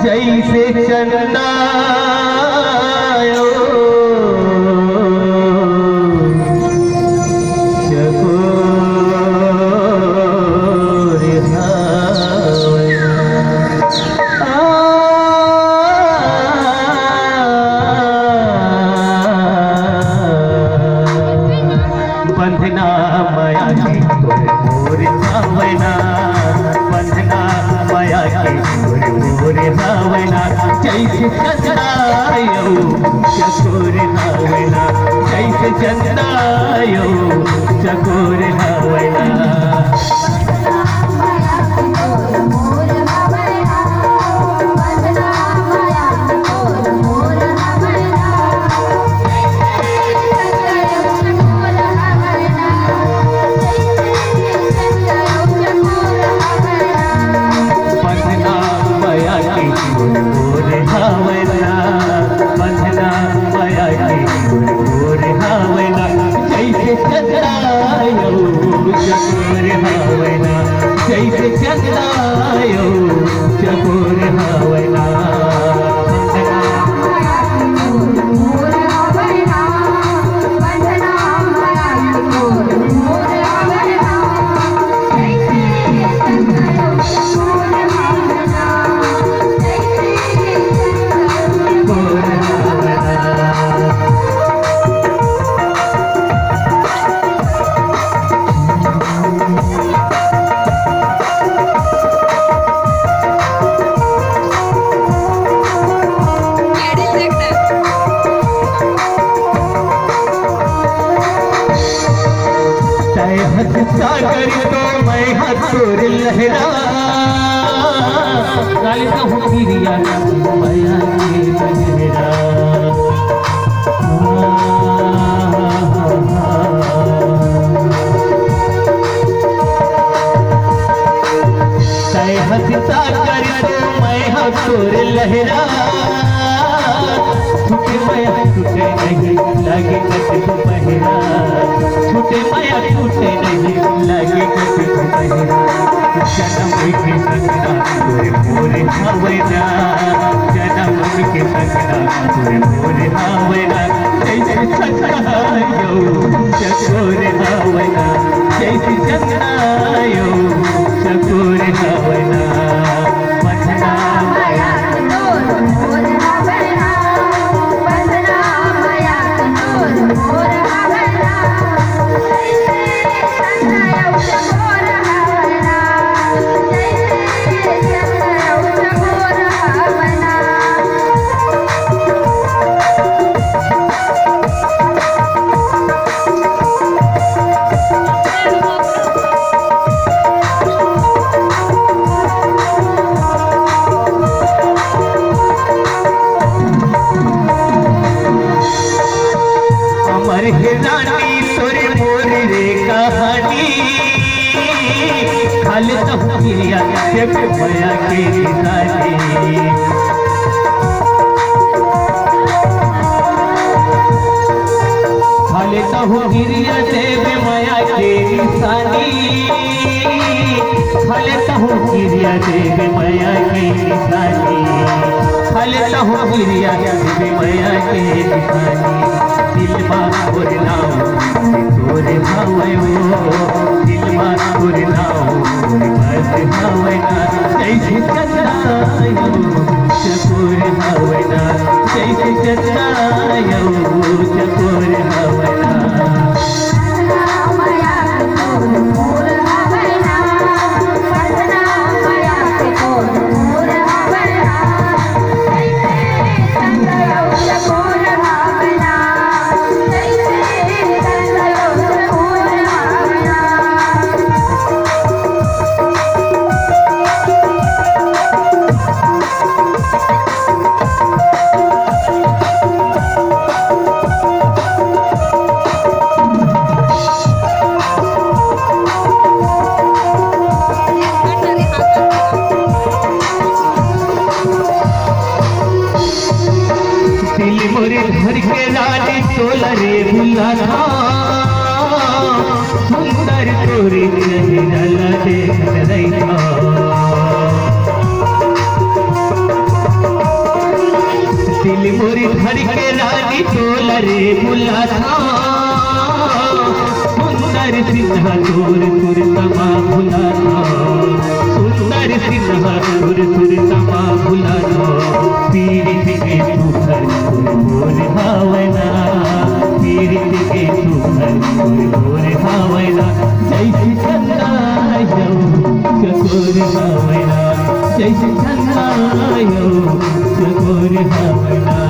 जैसे चंदायो चकोर बंधना माया की मोर भावना, बंधना माया की मोर भावना, जैसे चंदायो चकोर भावना, जैसे चंदायो चकोर भावना। बंधना माया की मोर भावना, जैसे चंदायो चकोर भावना, जैसे चंदायो चकोर भावना। सागर तो मैं हथुर लहरा, गाली तो हूँ गिरिया माया के बजरा। सहज सागर तो मैं हथुर लहरा, छूटे माया छूटे नहीं लगे कट पहरा, छूटे माया छूटे नहीं लगे कट पहरा। जन्म के संगना तोरे मोर भावना, जन्म के संगना तोरे मोर भावना, जैसे चंदायो चकोर भावना, जैसे चंदायो चकोर भावना। बंधना माया रानी तोरे मोर रे कहानी, खाले तो गिरिया देव माया के निशानी, खाले तो गिरिया देव माया के निशानी, खाले तो गिरिया देव माया के निशानी, खाले तो गिरिया देव माया के निशानी। दिलमा तोर नाम तोर भावयो, दिलमा तोर नाम बस भावना, जैसे चंदायो चकोर भावना, जैसे चंदायो चकोर भावना। चकोर भावना। रानी तोला रे बुलाना सुंदर तोरी चेहरा देख रही दिल मोरी धर के रानी तोला रे बुलाना सुंदर सिन्हा तोर तुर तमा भुलाना सुंदर सिन्हा तोर तुर तमा भुलाना पीड़ित के तू घर मोर भावना पीड़ित के तू घर मोर भावना जैसे चंदा यो चकोर भावना जैसे चंदा यो चकोर भावना